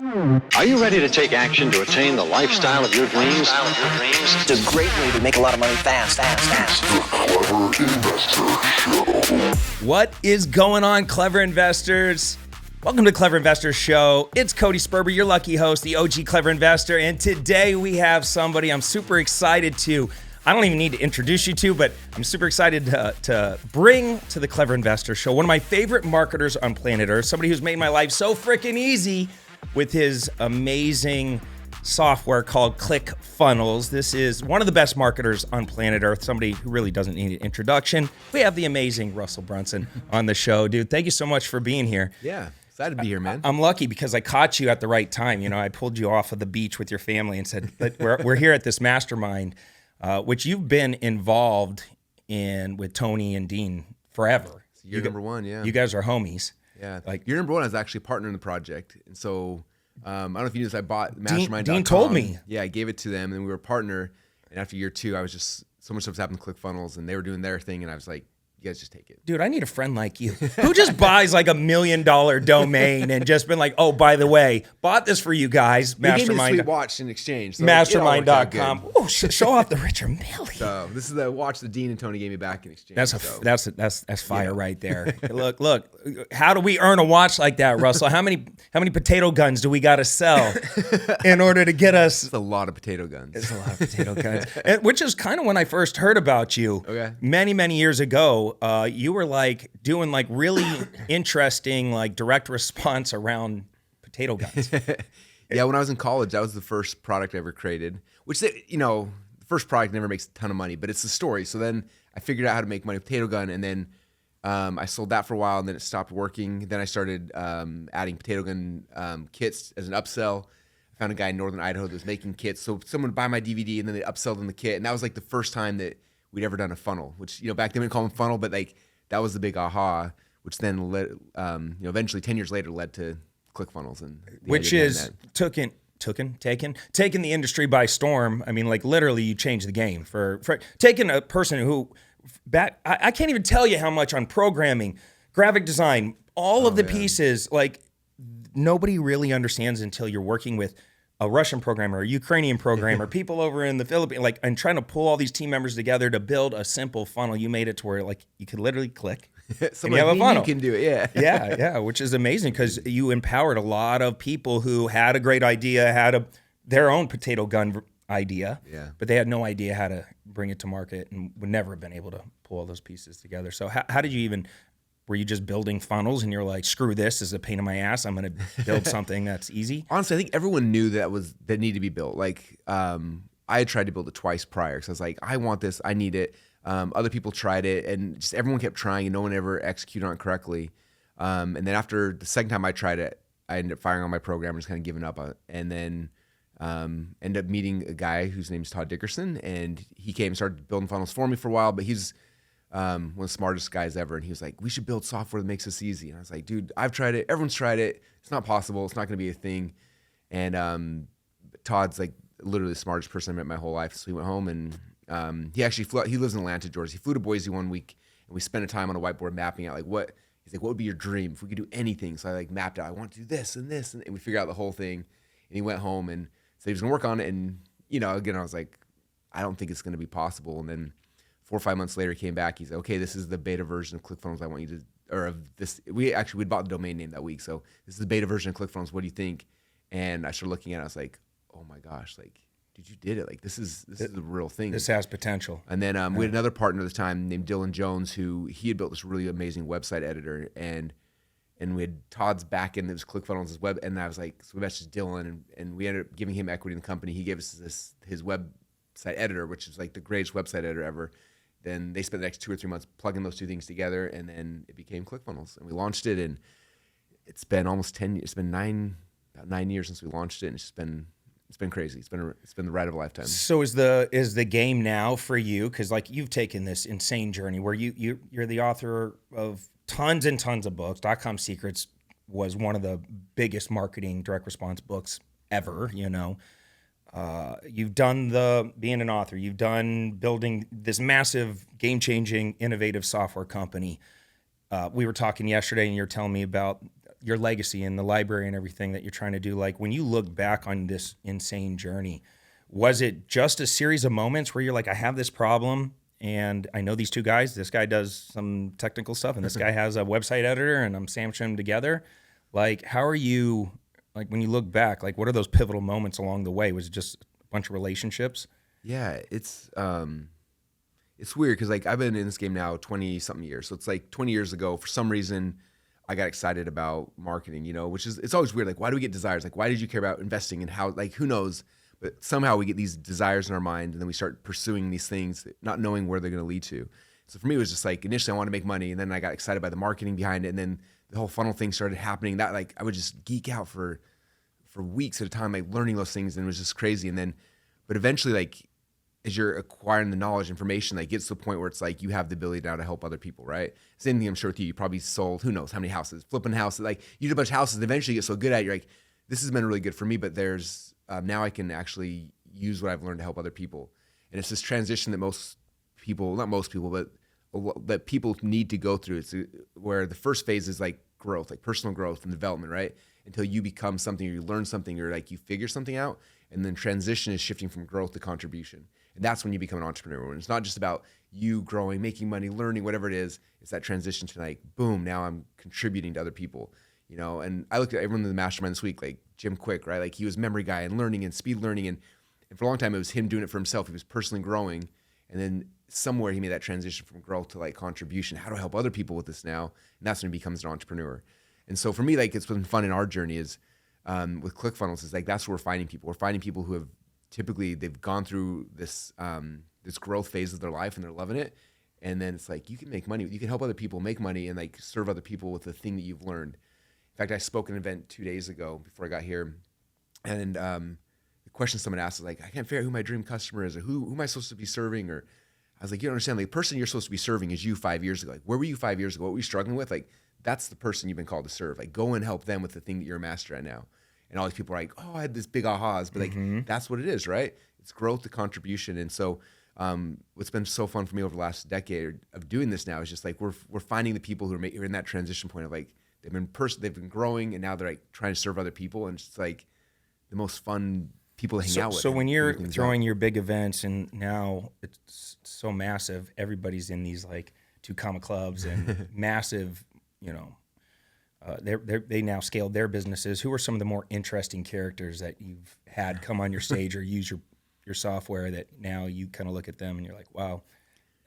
Are you ready to take action to attain the lifestyle of your dreams? It's a great way to make a lot of money fast. What is going on, Clever Investors? Welcome to Clever Investors Show. It's Cody Sperber, your lucky host, the OG Clever Investor. And today we have somebody I'm super excited to, I don't even need to introduce you to, but I'm super excited to bring to the Clever Investor Show one of my favorite marketers on planet Earth, somebody who's made my life so freaking easy with his amazing software called ClickFunnels. This is one of the best marketers on planet Earth, somebody who really doesn't need an introduction. We have the amazing Russell Brunson on the show. Dude, thank you so much for being here. Yeah, excited to be here, man. I'm lucky because I caught you at the right time. You know, I pulled you off of the beach with your family and said, we're here at this mastermind, which you've been involved in with Tony and Dean forever. You're number one, yeah. You guys are homies. Yeah, like your number one is actually a partner in the project, and so I don't know if you knew this. I bought Mastermind.com. Dean told me. Yeah, I gave it to them, and we were a partner. And after year two, I was just so much stuff was happening to ClickFunnels, and they were doing their thing, and I was like, "You guys just take it." Dude, I need a friend like you who just buys like $1 million domain and just been like, "Oh, by the way, bought this for you guys." They gave me a Mastermind. sweet watch in exchange. So Mastermind.com. Oh, show off the Richard Millie. So this is the watch that Dean and Tony gave me back in exchange. That's fire right there. Look. How do we earn a watch like that, Russell? How many potato guns do we got to sell in order to get us? It's a lot of potato guns. It's a lot of potato guns, which is kind of when I first heard about you. Okay. Many years ago, you were like doing like really interesting like direct response around potato guns. Yeah, when I was in college, that was the first product I ever created. Which the first product never makes a ton of money, but it's the story. So then I figured out how to make money with potato gun, and then I sold that for a while, and then it stopped working. Then I started adding potato gun kits as an upsell. I found a guy in Northern Idaho that was making kits, so someone would buy my DVD, and then they upsell them the kit, and that was like the first time that we'd ever done a funnel. Which back then we didn't call them funnel, but like that was the big aha. Which then led, eventually 10 years later led to ClickFunnels, and which is taking the industry by storm. I mean, like literally, you changed the game for taking a person who. I can't even tell you how much on programming, graphic design, all of the pieces, like nobody really understands until you're working with a Russian programmer, a Ukrainian programmer, people over in the Philippines, like, and trying to pull all these team members together to build a simple funnel. You made it to where like you could literally click and you have a funnel. You can do it, yeah. yeah, which is amazing because you empowered a lot of people who had a great idea, had their own potato gun idea, but they had no idea how to bring it to market and would never have been able to pull all those pieces together. So how did you even, were you just building funnels and you're like, screw this is a pain in my ass, I'm going to build something that's easy? Honestly, I think everyone knew that needed to be built. Like I had tried to build it twice prior because I was like, I want this, I need it. Other people tried it and just everyone kept trying and no one ever executed on it correctly. And then after the second time I tried it, I ended up firing on my program and just kind of giving up on it. And then ended up meeting a guy whose name's Todd Dickerson, and he came and started building funnels for me for a while, but he's one of the smartest guys ever, and he was like, we should build software that makes this easy. And I was like, dude, I've tried it. Everyone's tried it. It's not possible. It's not going to be a thing. And Todd's like literally the smartest person I met in my whole life, so he went home, and he actually he lives in Atlanta, Georgia. He flew to Boise one week, and we spent a time on a whiteboard mapping out like what would be your dream if we could do anything? So I like mapped out, I want to do this and this, and we figured out the whole thing, and he went home and so he was gonna work on it, and again, I was like, I don't think it's gonna be possible. And then 4 or 5 months later, he came back. He's like, okay, this is the beta version of ClickFunnels. I want you to, or of this. We'd bought the domain name that week, so this is the beta version of ClickFunnels. What do you think? And I started looking at it. I was like, oh my gosh, like, dude, you did it. Like, this is the real thing. This has potential. And then we had another partner at the time named Dylan Jones, who he had built this really amazing website editor, and we had Todd's back end that was ClickFunnels' web, and I was like, so we messaged Dylan, and we ended up giving him equity in the company. He gave us his website editor, which is like the greatest website editor ever. Then they spent the next 2 or 3 months plugging those two things together, and then it became ClickFunnels, and we launched it, and it's been almost 10 years. It's been about 9 years since we launched it, and it's been crazy. It's been the ride of a lifetime. So is the game now for you? Because like you've taken this insane journey where you're the author of tons and tons of books. .com Secrets was one of the biggest marketing direct response books ever. You've done being an author. You've done building this massive, game-changing, innovative software company. We were talking yesterday, and you're telling me about your legacy and the library and everything that you're trying to do, like when you look back on this insane journey, was it just a series of moments where you're like, I have this problem and I know these two guys, this guy does some technical stuff and this guy has a website editor and I'm sandwiching them together? Like, how are you, like when you look back, like what are those pivotal moments along the way? Was it just a bunch of relationships? Yeah, it's weird because like I've been in this game now 20 something years. So it's like 20 years ago, for some reason, I got excited about marketing, which is, it's always weird. Like, why do we get desires? Like, why did you care about investing and how, like, who knows? But somehow we get these desires in our mind and then we start pursuing these things, not knowing where they're going to lead to. So for me, it was just like, initially I wanted to make money and then I got excited by the marketing behind it. And then the whole funnel thing started happening that like, I would just geek out for weeks at a time, like learning those things. And it was just crazy. And then, but eventually like, as you're acquiring the knowledge, information, like gets to the point where it's like you have the ability now to help other people, right? Same thing I'm sure with you. You probably sold, who knows how many houses, flipping houses. Like you did a bunch of houses and eventually you get so good at it, you're like, this has been really good for me, but there's, now I can actually use what I've learned to help other people. And it's this transition that most people, not most people, but that people need to go through. It's where the first phase is like growth, like personal growth and development, right? Until you become something or you learn something or like you figure something out. And then transition is shifting from growth to contribution. And that's when you become an entrepreneur. When it's not just about you growing, making money, learning, whatever it is, it's that transition to like, boom, now I'm contributing to other people, And I looked at everyone in the mastermind this week, like Jim Quick, right? Like he was memory guy and learning and speed learning. And for a long time, it was him doing it for himself. He was personally growing. And then somewhere he made that transition from growth to like contribution. How do I help other people with this now? And that's when he becomes an entrepreneur. And so for me, like it's been fun in our journey is with ClickFunnels is like, that's where we're finding people. We're finding people who have typically they've gone through this this growth phase of their life and they're loving it. And then it's like, you can make money. You can help other people make money and like serve other people with the thing that you've learned. In fact, I spoke at an event 2 days ago before I got here. And the question someone asked is like, I can't figure out who my dream customer is or who am I supposed to be serving? Or I was like, you don't understand. Like the person you're supposed to be serving is you 5 years ago. Like, where were you 5 years ago? What were you struggling with? Like, that's the person you've been called to serve. Like, go and help them with the thing that you're a master at now. And all these people are like, oh, I had this big ahas, but like, that's what it is, right? It's growth to contribution. And so what's been so fun for me over the last decade of doing this now is just like, we're finding the people who are in that transition point of like, they've been growing and now they're like trying to serve other people. And it's like the most fun people to hang out with. So when you're throwing your big events and now it's so massive, everybody's in these like 2 comma clubs and massive, they now scaled their businesses. Who are some of the more interesting characters that you've had come on your stage or use your software that now you kind of look at them and you're like, wow,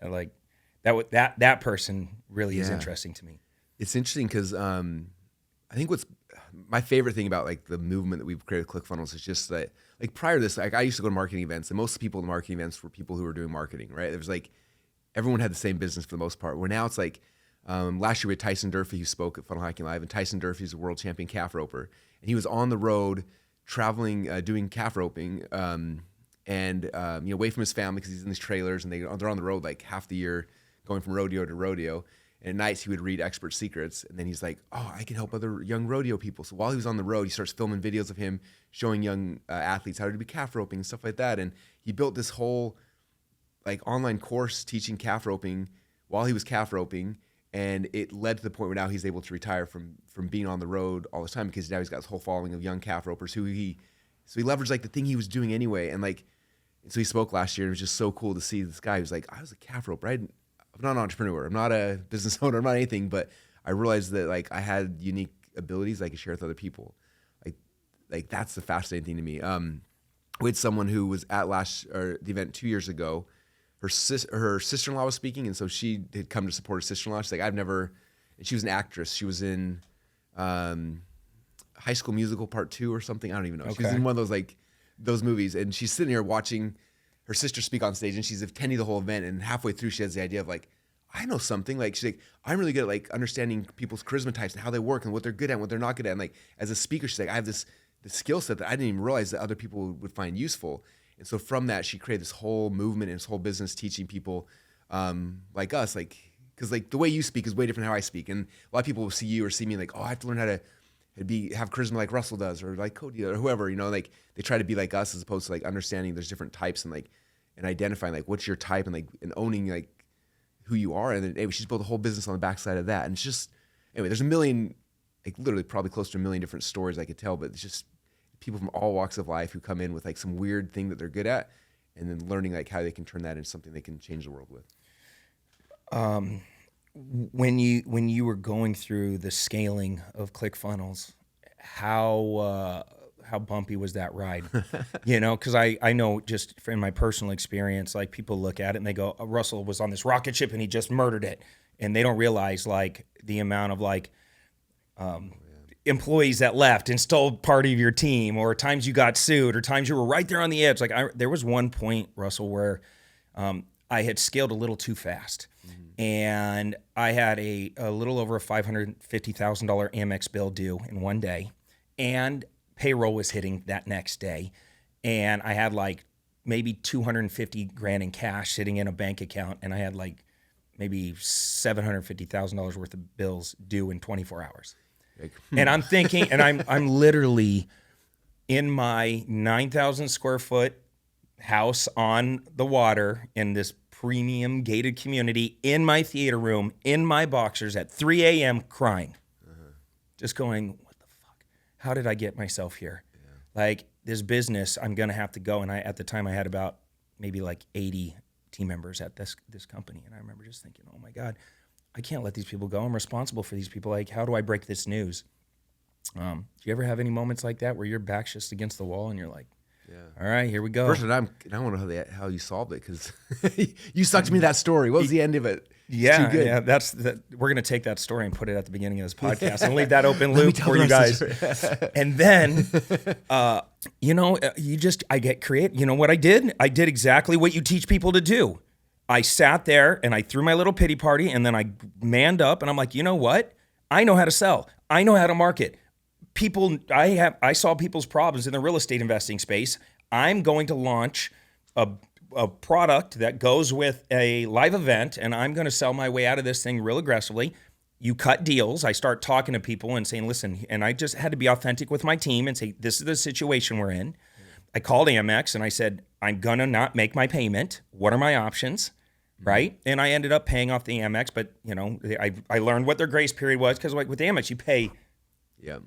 like that person really is interesting to me. It's interesting because I think what's my favorite thing about like the movement that we've created with ClickFunnels is just that like prior to this, like I used to go to marketing events and most people in marketing events were people who were doing marketing, right? There was like everyone had the same business for the most part. Where now it's like last year we had Tyson Durfee who spoke at Funnel Hacking Live, and Tyson Durfee is a world champion calf roper, and he was on the road traveling, doing calf roping, and away from his family because he's in these trailers, and they're on the road like half the year, going from rodeo to rodeo. And at nights he would read expert secrets, and then he's like, "Oh, I can help other young rodeo people." So while he was on the road, he starts filming videos of him showing young athletes how to do calf roping and stuff like that. And he built this whole like online course teaching calf roping while he was calf roping. And it led to the point where now he's able to retire from being on the road all the time because now he's got this whole following of young calf ropers who he leveraged like the thing he was doing anyway. And like, so he spoke last year. It was just so cool to see this guy who's like, I was a calf roper. I'm not an entrepreneur. I'm not a business owner. I'm not anything, but I realized that like I had unique abilities I could share with other people. Like that's the fascinating thing to me. We had someone who was at the event 2 years ago. Her sister-in-law was speaking, and so she had come to support her sister-in-law. She's like, and she was an actress. She was in High School Musical Part 2 or something. I don't even know. Okay. She was in one of those like those movies, and she's sitting here watching her sister speak on stage, and she's attending the whole event. And halfway through, she has the idea of like, I know something. Like she's like, I'm really good at like understanding people's charisma types and how they work and what they're good at and what they're not good at. And like as a speaker, she's like, I have this skill set that I didn't even realize that other people would find useful. And so from that, she created this whole movement and this whole business teaching people like us, like, because like the way you speak is way different than how I speak. And a lot of people will see you or see me like, oh, I have to learn how to have charisma like Russell does or like Cody or whoever, like they try to be like us as opposed to like understanding there's different types and like, and identifying like what's your type and like, and owning like who you are. And then anyway, she's built a whole business on the backside of that. And it's just, anyway, there's a million like literally probably close to 1 million different stories I could tell, but it's just people from all walks of life who come in with like some weird thing that they're good at, and then learning like how they can turn that into something they can change the world with. When you were going through the scaling of ClickFunnels, how bumpy was that ride? Because I know just from my personal experience, like people look at it and they go, oh, Russell was on this rocket ship and he just murdered it, and they don't realize like the amount of like employees that left and stole part of your team, or times you got sued, or times you were right there on the edge. Like there was one point, Russell, where I had scaled a little too fast. And I had a little over a $550,000 Amex bill due in one day, and payroll was hitting that next day. And I had like maybe 250 grand in cash sitting in a bank account, and I had like maybe $750,000 worth of bills due in 24 hours. And I'm thinking, and I'm literally in my 9,000 square foot house on the water in this premium gated community, in my theater room, in my boxers at 3 a.m. crying, just going, what the fuck? How did I get myself here? Yeah. Like this business, I'm going to have to go. And at the time I had about maybe like 80 team members at this company. And I remember just thinking, oh my God, I can't let these people go. I'm responsible for these people. Like, how do I break this news? Do you ever have any moments like that where your back's just against the wall and you're like, all right, here we go. First, I want to know how you solved it, because you sucked me that story. What was the end of it? Yeah, too good. Yeah. We're gonna take that story and put it at the beginning of this podcast and leave that open loop for you guys. And then, I get creative. You know what I did? I did exactly what you teach people to do. I sat there and I threw my little pity party, and then I manned up and I'm like, you know what? I know how to sell. I know how to market. I saw people's problems in the real estate investing space. I'm going to launch a product that goes with a live event, and I'm going to sell my way out of this thing real aggressively. You cut deals. I start talking to people and saying, listen, and I just had to be authentic with my team and say, this is the situation we're in. I called Amex and I said, I'm going to not make my payment. What are my options? Right? And I ended up paying off the Amex, but I learned what their grace period was, because like with Amex, you pay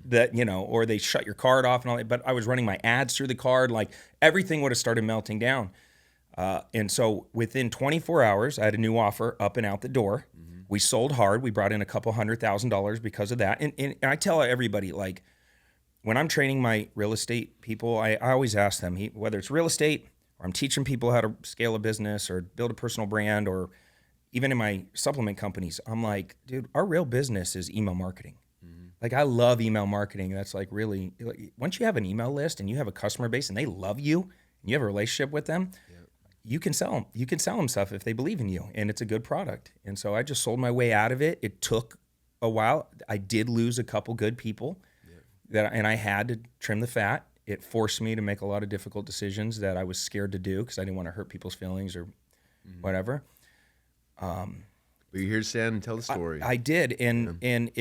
that, or they shut your card off and all that. But I was running my ads through the card, like everything would have started melting down. And so within 24 hours, I had a new offer up and out the door. Mm-hmm. We sold hard. We brought in a couple $100,000 because of that. And I tell everybody, like, when I'm training my real estate people, I always ask them, whether it's real estate or I'm teaching people how to scale a business or build a personal brand, or even in my supplement companies, I'm like, dude, our real business is email marketing. Like, I love email marketing. That's like really, once you have an email list and you have a customer base and they love you and you have a relationship with them, you can sell them. You can sell them stuff if they believe in you and it's a good product. And so I just sold my way out of it. It took a while. I did lose a couple good people and I had to trim the fat. It forced me to make a lot of difficult decisions that I was scared to do because I didn't want to hurt people's feelings or whatever. But you're here to stand and tell the story. I did. And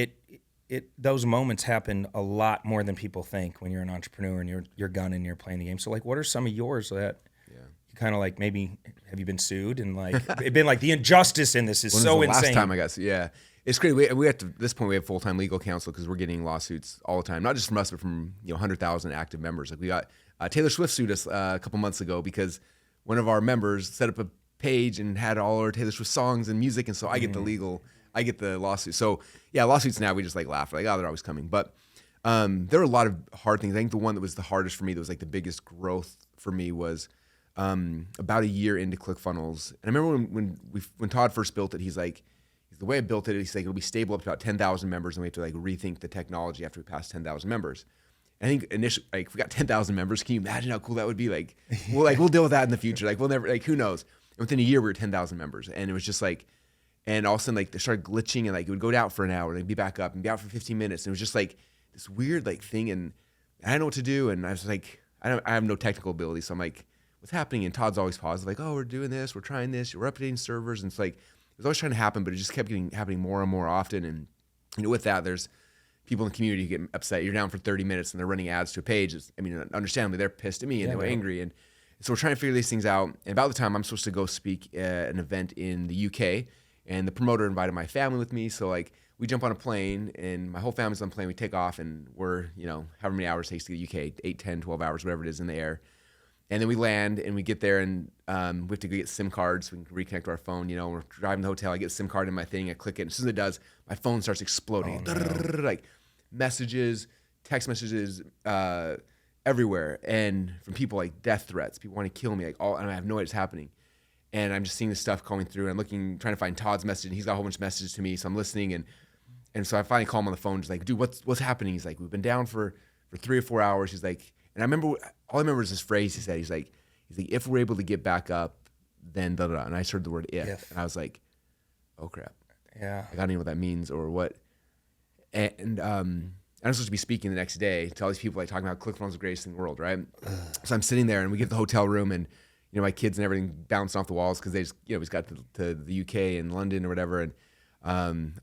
those moments happen a lot more than people think when you're an entrepreneur and you're gunning and you're playing the game. So like, what are some of yours that you kind of like, maybe have you been sued and like, it been like the injustice in this is so insane. Last time I got sued, it's great. We have to, at this point, we have full-time legal counsel because we're getting lawsuits all the time, not just from us, but from 100,000 active members. Like we got Taylor Swift sued us a couple months ago because one of our members set up a page and had all our Taylor Swift songs and music, and so I get the lawsuit. So lawsuits now we just like laugh, like, oh, they're always coming. But there were a lot of hard things. I think the one that was the hardest for me, that was like the biggest growth for me, was about a year into ClickFunnels. And I remember when Todd first built it, he's like, the way I built it, he's like, it'll be stable up to about 10,000 members, and we have to like rethink the technology after we pass 10,000 members. And I think initially, like, if we got 10,000 members, can you imagine how cool that would be? Like, we'll deal with that in the future. Like, we'll never, like, who knows? And within a year, we were 10,000 members, and it was just like, and all of a sudden, like, they started glitching, and like it would go out for an hour, and it'd be back up, and be out for 15 minutes, and it was just like this weird like thing, and I didn't know what to do, and I was like, I have no technical ability, so I'm like, what's happening? And Todd's always positive, like, oh, we're doing this, we're trying this, we're updating servers, and it's like, it was always trying to happen, but it just kept happening more and more often. And with that, there's people in the community who get upset. You're down for 30 minutes and they're running ads to a page. Understandably, they're pissed at me and they were angry. And so we're trying to figure these things out. And about the time I'm supposed to go speak at an event in the UK, and the promoter invited my family with me. So like we jump on a plane, and my whole family's on the plane. We take off, and we're, however many hours it takes to get to the UK, 8, 10, 12 hours, whatever it is in the air. And then we land, and we get there, and we have to go get SIM cards so we can reconnect to our phone. We're driving to the hotel. I get a SIM card in my thing. I click it. And as soon as it does, my phone starts exploding. Like messages, text messages everywhere. And from people like death threats. People want to kill me. And I have no idea what's happening. And I'm just seeing this stuff going through. And I'm looking, trying to find Todd's message. And he's got a whole bunch of messages to me. So I'm listening. And so I finally call him on the phone. Just like, dude, what's happening? He's like, we've been down for 3 or 4 hours. He's like, and I remember, all I remember is this phrase he said. He's like, if we're able to get back up, then da da da. And I just heard the word if. And I was like, oh crap. Yeah. I don't even know what that means or what. And I'm supposed to be speaking the next day to all these people, like talking about ClickFunnels is the greatest thing in the world, right? So I'm sitting there, and we get to the hotel room, and my kids and everything bouncing off the walls because they just, we just got to the UK and London or whatever, and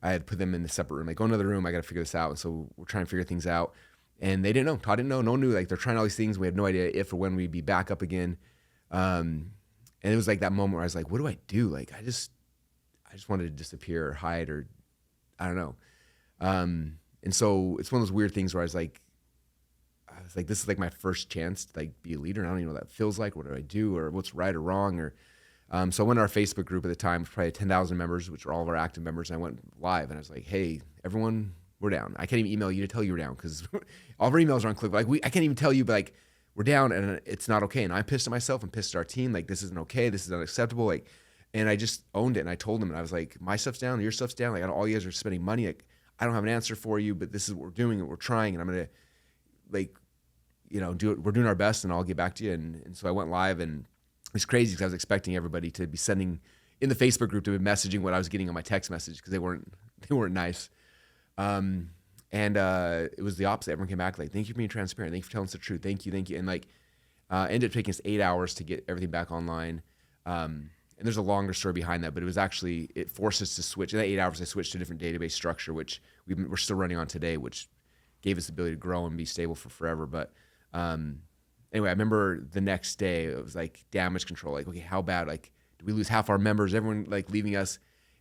I had put them in a separate room. Like, go into the room, I got to figure this out. And so we're trying to figure things out. And they didn't know. Todd didn't know. No one knew. Like, they're trying all these things. We had no idea if or when we'd be back up again. And it was like that moment where I was like, what do I do? Like, I just wanted to disappear or hide, or I don't know. And so it's one of those weird things where I was like, this is like my first chance to like be a leader. And I don't even know what that feels like. What do I do, or what's right or wrong? Or so I went to our Facebook group at the time, probably 10,000 members, which were all of our active members. And I went live, and I was like, hey, everyone, we're down. I can't even email you to tell you we're down because all of our emails are on ClickFunnels. Like, I can't even tell you, but like, we're down, and it's not okay. And I'm pissed at myself. I'm pissed at our team. Like, this isn't okay. This is unacceptable. Like, and I just owned it, and I told them, and I was like, my stuff's down, your stuff's down. Like, all you guys are spending money. Like, I don't have an answer for you, but this is what we're doing, and we're trying, and I'm gonna, like, do it. We're doing our best, and I'll get back to you. And so I went live, and it was crazy because I was expecting everybody to be sending in the Facebook group to be messaging what I was getting on my text message because they weren't nice. And it was the opposite. Everyone came back like, thank you for being transparent. Thank you for telling us the truth. Thank you. And like, ended up taking us 8 hours to get everything back online. And there's a longer story behind that, but it forced us to switch. In that 8 hours, I switched to a different database structure, which we're still running on today, which gave us the ability to grow and be stable for forever. But anyway, I remember the next day, it was like damage control. Like, okay, how bad? Like, did we lose half our members? Everyone like leaving us?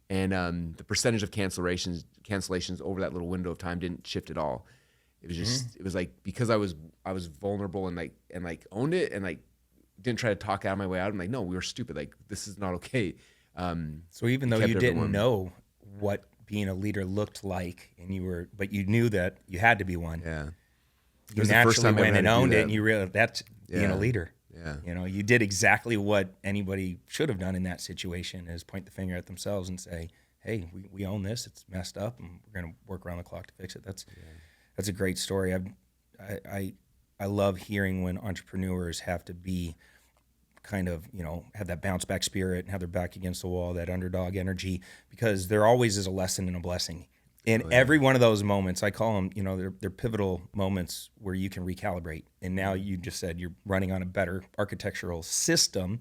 And the percentage of cancellations over that little window of time didn't shift at all. It was just, it was like, because I was vulnerable and like owned it and like didn't try to talk out of my way out. I'm like, no, we were stupid. Like, this is not okay. So even though you didn't know what being a leader looked like, but you knew that you had to be one. Yeah. You naturally went and owned it, and you realized that's being a leader. Yeah. You did exactly what anybody should have done in that situation, is point the finger at themselves and say, hey, we own this. It's messed up, and we're going to work around the clock to fix it. That's a great story. I love hearing when entrepreneurs have to be kind of, have that bounce back spirit and have their back against the wall, that underdog energy, because there always is a lesson and a blessing. And every one of those moments, I call them, they're pivotal moments where you can recalibrate. And now you just said you're running on a better architectural system,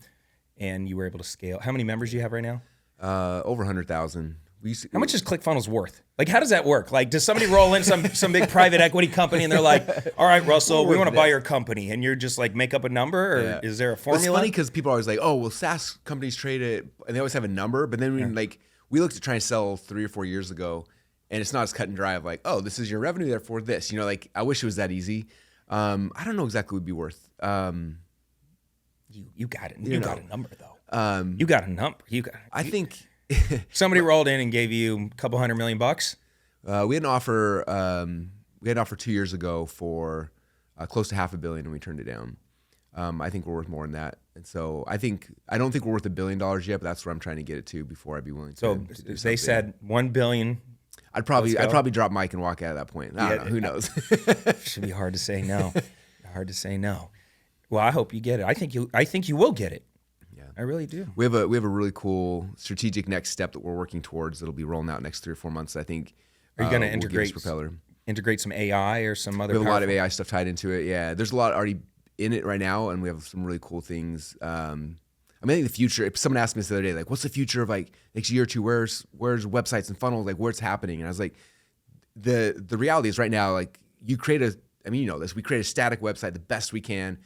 and you were able to scale. How many members do you have right now? Over 100,000. How much is ClickFunnels worth? Like, how does that work? Like, does somebody roll in some big private equity company, and they're like, all right, Russell, we want to buy your company, and you're just like, make up a number, or is there a formula? It's funny because people are always like, oh, well, SaaS companies trade it, and they always have a number. But then we looked at trying to sell 3 or 4 years ago, and it's not as cut and dry of like, oh, this is your revenue, therefore this. Like, I wish it was that easy. I don't know exactly what it'd be worth. You got it. You got a number, though. You got a number. I think somebody rolled in and gave you a couple $100 million bucks. We had an offer. We had an offer 2 years ago for close to $500 million, and we turned it down. I think we're worth more than that, and so I don't think we're worth $1 billion yet, but that's where I'm trying to get it to before I'd be willing to. So do they said $1 billion. I'd probably drop Mike and walk out at that point. I don't know. Who knows? Should be hard to say no. Hard to say no. Well, I hope you get it. I think you will get it. Yeah, I really do. We have a really cool strategic next step that we're working towards. That'll be rolling out next 3 or 4 months. I think. Are you going to integrate some AI or some other? We have a lot of AI stuff tied into it. Yeah, there's a lot already in it right now, and we have some really cool things. I think the future. If someone asked me this the other day, like, what's the future of like next year or two? Where's websites and funnels? Like, where's happening? And I was like, the reality is right now, like, we create a static website the best we can,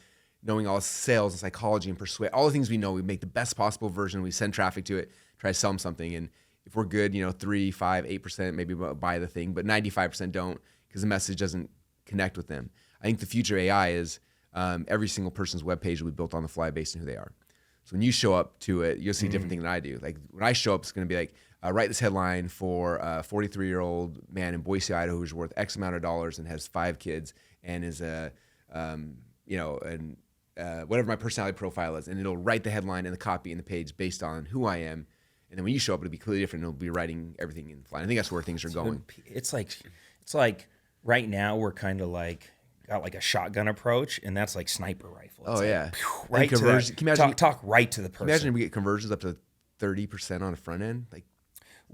knowing all sales and psychology and persuade, all the things we know. We make the best possible version. We send traffic to it, try to sell them something, and if we're good, 3, 5, 8% maybe buy the thing, but 95% don't because the message doesn't connect with them. I think the future AI is every single person's webpage will be built on the fly based on who they are. So when you show up to it, you'll see a different thing than I do. Like when I show up, it's going to be like, write this headline for a 43-year-old man in Boise, Idaho, who's worth X amount of dollars and has 5 kids and is whatever my personality profile is, and it'll write the headline and the copy and the page based on who I am. And then when you show up, it'll be clearly different. It'll be writing everything in fly. I think that's where things are going. It's like right now we're kind of like got like a shotgun approach, and that's like sniper rifle. It's right to that. Can you imagine, talk right to the person. Imagine if we get conversions up to 30% on the front end. Like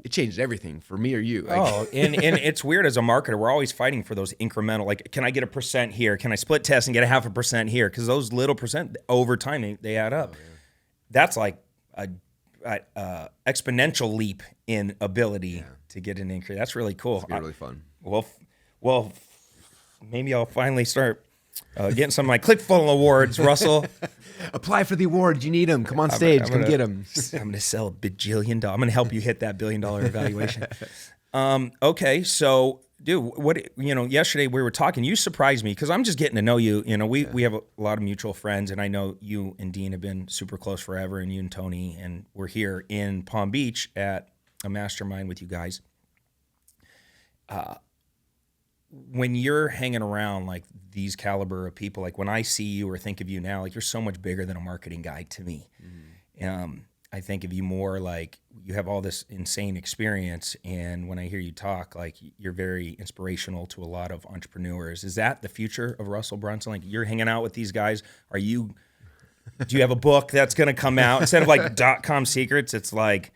it changed everything for me or you. Like, and it's weird as a marketer. We're always fighting for those incremental. Like, can I get 1% here? Can I split test and get 0.5% here? Because those little percent over time they add up. Oh, yeah. That's like a exponential leap in ability to get an increase. That's really cool. It's really fun. Well, maybe I'll finally start getting some of my ClickFunnels awards, Russell. Apply for the award. You need them. Come on stage. Come get them. I'm going to sell $1 bajillion. I'm going to help you hit that $1 billion evaluation. Okay, so dude, yesterday we were talking. You surprised me because I'm just getting to know you. We have a lot of mutual friends, and I know you and Dean have been super close forever, and you and Tony, and we're here in Palm Beach at a mastermind with you guys. When you're hanging around like these caliber of people, like when I see you or think of you now, like you're so much bigger than a marketing guy to me. I think of you more like you have all this insane experience, and when I hear you talk, like you're very inspirational to a lot of entrepreneurs. Is that the future of Russell Brunson? Like you're hanging out with these guys. Do you have a book that's going to come out instead of like .com secrets? It's like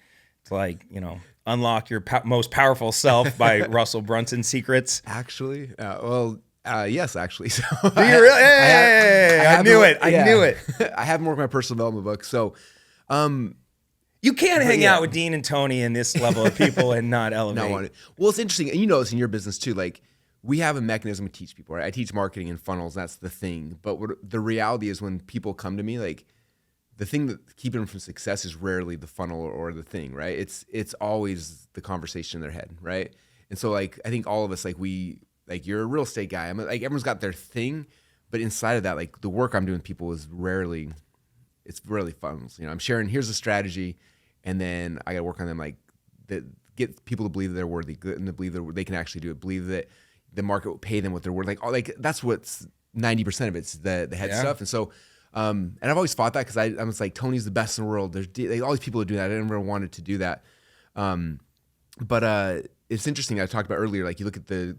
Unlock Your Most Powerful Self by Russell Brunson Secrets. Actually, yes, actually. So do you really? Hey, I knew it. I have more of my personal development book. So, you can't hang out with Dean and Tony and this level of people and not elevate. Well, it's interesting, and you know this in your business too. Like we have a mechanism to teach people, right? I teach marketing and funnels. That's the thing. But the reality is, when people come to me, like the thing that keeping them from success is rarely the funnel or the thing, right? It's always the conversation in their head, right? And so, like I think all of us, you're a real estate guy. Like everyone's got their thing, but inside of that, like the work I'm doing with people is rarely funnels. I'm sharing, here's a strategy, and then I got to work on them, like that, get people to believe that they're worthy and to believe that they can actually do it, believe that the market will pay them what they're worth. Like that's what's 90% of it's the head stuff. And so, and I've always fought that because I was like, Tony's the best in the world. There's all these people are doing that. I never wanted to do that. But it's interesting. I talked about earlier, like you look at the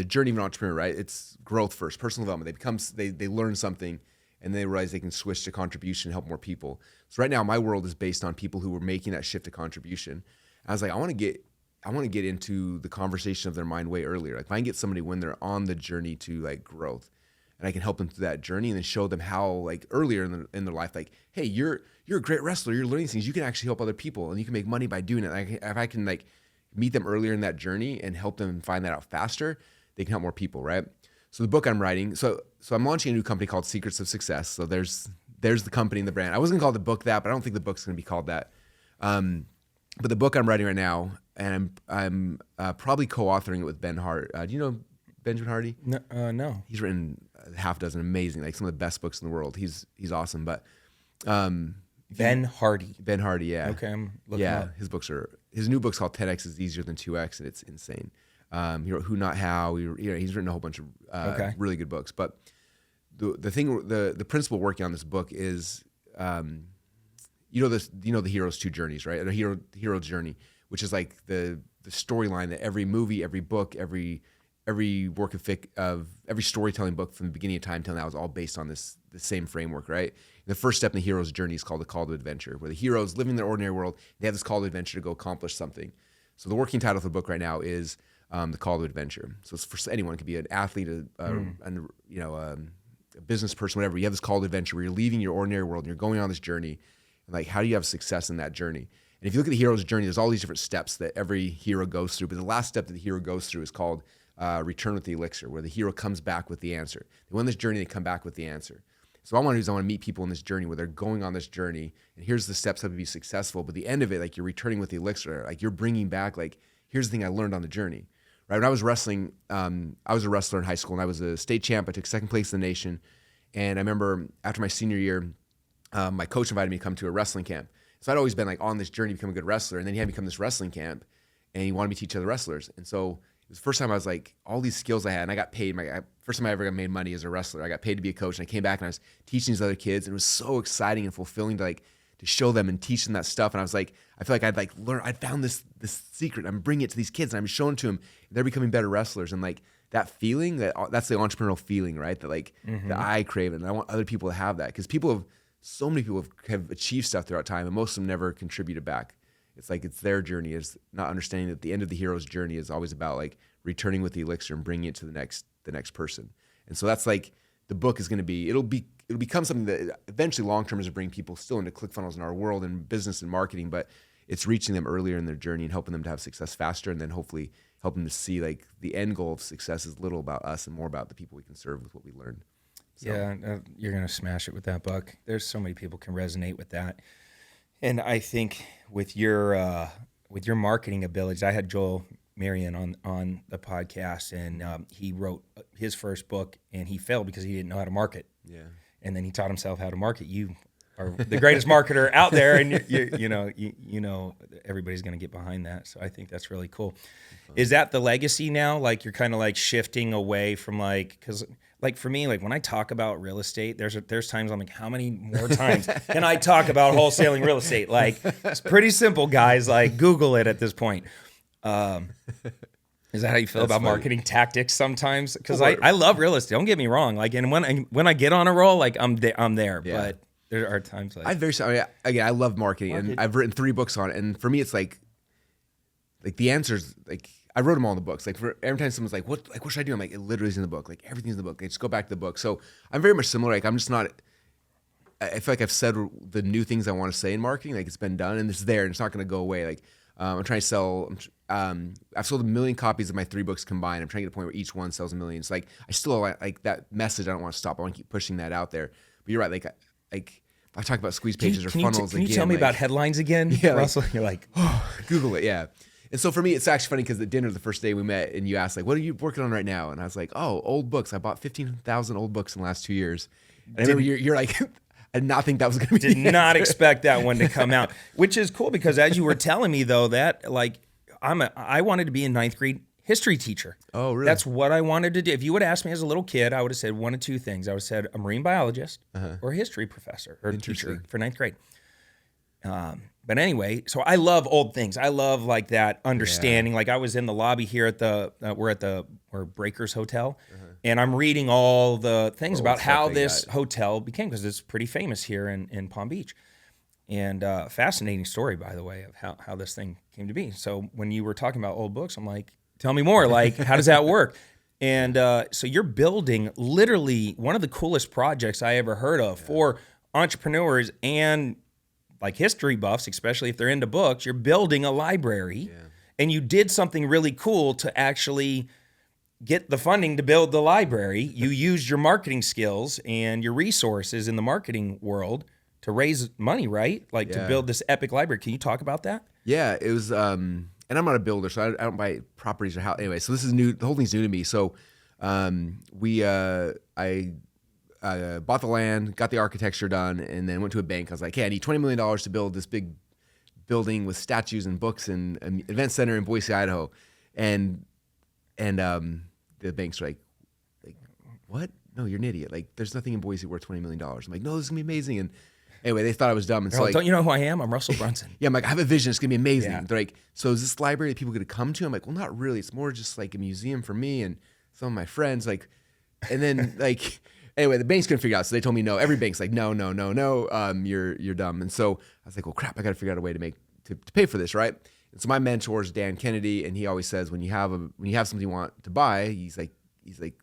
journey of an entrepreneur, right? It's growth first, personal development. They learn something, and they realize they can switch to contribution and help more people. So right now, my world is based on people who were making that shift to contribution. And I was like, I want to get into the conversation of their mind way earlier. Like if I can get somebody when they're on the journey to like growth, and I can help them through that journey, and then show them how like earlier in their life, like, hey, you're a great wrestler. You're learning things. You can actually help other people, and you can make money by doing it. Like if I can like meet them earlier in that journey and help them find that out faster, they can help more people, right? So the book I'm writing, so I'm launching a new company called Secrets of Success. So there's the company and the brand. I wasn't gonna call the book that, but I don't think the book's gonna be called that. But the book I'm writing right now, and I'm probably co-authoring it with Ben Hart. Do you know Benjamin Hardy? No. He's written half a dozen amazing, like some of the best books in the world. He's awesome. But Ben Hardy. Ben Hardy, yeah. Okay, I'm looking up. His new book's called 10X is Easier Than 2X, and it's insane. He wrote Who Not How. He's written a whole bunch of really good books. But the principle working on this book is, the hero's two journeys, right? The hero journey, which is like the storyline that every movie, every book, every work of every storytelling book from the beginning of time till now is all based on the same framework, right? And the first step in the hero's journey is called the call to adventure, where the heroes living their ordinary world, they have this call to adventure to go accomplish something. So the working title for the book right now is the call to adventure. So it's for anyone. It could be an athlete, a business person, whatever. You have this call to adventure where you're leaving your ordinary world and you're going on this journey. And like, how do you have success in that journey? And if you look at the hero's journey, there's all these different steps that every hero goes through. But the last step that the hero goes through is called Return with the Elixir, where the hero comes back with the answer. They went on this journey, they come back with the answer. So I want to meet people in this journey where they're going on this journey, and here's the steps how to be successful. But the end of it, like, you're returning with the elixir, like you're bringing back, like, here's the thing I learned on the journey, right? When I was wrestling, I was a wrestler in high school, and I was a state champ. I took second place in the nation. And I remember after my senior year, my coach invited me to come to a wrestling camp. So I'd always been like on this journey to become a good wrestler. And then he had me come to this wrestling camp, and he wanted me to teach other wrestlers. And so it was the first time I was like, all these skills I had, and I got paid. First time I ever got made money as a wrestler. I got paid to be a coach, and I came back and I was teaching these other kids, and it was so exciting and fulfilling to show them and teach them that stuff. And I was like, I feel like I'd found this secret. I'm bringing it to these kids, and I'm showing it to them. They're becoming better wrestlers, and like that feeling, that's the entrepreneurial feeling, right? That like that I crave it, and I want other people to have that, because so many people have achieved stuff throughout time, and most of them never contributed back. It's like it's their journey, is not understanding that the end of the hero's journey is always about like returning with the elixir and bringing it to the next person. And so that's like the book is going to be. It'll become something that eventually long term is to bring people still into ClickFunnels in our world and business and marketing, but it's reaching them earlier in their journey and helping them to have success faster, and then hopefully help them to see like the end goal of success is little about us and more about the people we can serve with what we learned. So. Yeah, you're going to smash it with that book. There's so many people can resonate with that. And I think with your marketing abilities, I had Joel Marion on the podcast, and he wrote his first book, and he failed because he didn't know how to market. Yeah. And then he taught himself how to market. You are the greatest marketer out there, and you know everybody's going to get behind that. So I think that's really cool. Is that the legacy now? Like you're kind of like shifting away from because like for me, like when I talk about real estate, there's times I'm like, how many more times can I talk about wholesaling real estate? Like it's pretty simple, guys. Like Google it at this point. Is that how you feel about marketing tactics sometimes? Because I love real estate. Don't get me wrong. Like, and when I get on a roll, like I'm there. Yeah. But there are times like I love marketing, and I've written 3 books on it. And for me, it's like the answers, like I wrote them all in the books. Like for every time someone's like, what should I do? I'm like, it literally is in the book. Like everything's in the book. I just go back to the book. So I'm very much similar. Like I'm just not. I feel like I've said the new things I want to say in marketing. Like it's been done and it's there and it's not going to go away. Like I'm trying to sell. I've sold 1 million copies of my 3 books combined. I'm trying to get to the point where each one sells 1 million. It's like I still like that message. I don't want to stop. I want to keep pushing that out there. But you're right. Like I talk about squeeze pages or funnels. Can you tell me about headlines again? Yeah, Russell, you're like, Google it. Yeah. And so for me, it's actually funny because at dinner the first day we met and you asked like, what are you working on right now? And I was like, oh, old books. I bought 15,000 old books in the last 2 years. And I remember you're like, I did not think that was going to be. Did not expect that one to come out, which is cool because as you were telling me though, that like I wanted to be a 9th grade history teacher. Oh, really? That's what I wanted to do. If you would ask me as a little kid, I would have said one of 2 things. I would have said a marine biologist or a history professor or teacher for 9th grade. But anyway, so I love old things. I love like that understanding. Yeah. Like I was in the lobby here at we're at the Breakers Hotel, and I'm reading all the things about how this hotel became, because it's pretty famous here in Palm Beach. And fascinating story, by the way, of how this thing came to be. So when you were talking about old books, I'm like, tell me more. Like, how does that work? And so you're building literally one of the coolest projects I ever heard of for entrepreneurs and like history buffs, especially if they're into books. You're building a library, and you did something really cool to actually get the funding to build the library. You used your marketing skills and your resources in the marketing world to raise money, right? Like to build this epic library. Can you talk about that? Yeah, it was, and I'm not a builder, so I don't buy properties or house. Anyway, so this is new. The whole thing's new to me. So I bought the land, got the architecture done, and then went to a bank. I was like, hey, I need $20 million to build this big building with statues and books and an event center in Boise, Idaho. And the bank's like, what? No, you're an idiot. Like, there's nothing in Boise worth $20 million. I'm like, no, this is going to be amazing. And anyway, they thought I was dumb. And so like, don't you know who I am? I'm Russell Brunson. Yeah, I'm like, I have a vision. It's going to be amazing. Yeah. They're like, so is this library that people going to come to? I'm like, well, not really. It's more just like a museum for me and some of my friends. Like, and then like... Anyway, the banks couldn't figure it out, so they told me no. Every bank's like, no, you're dumb. And so I was like, well, crap, I got to figure out a way to pay for this, right? And so my mentor is Dan Kennedy, and he always says when you have something you want to buy, he's like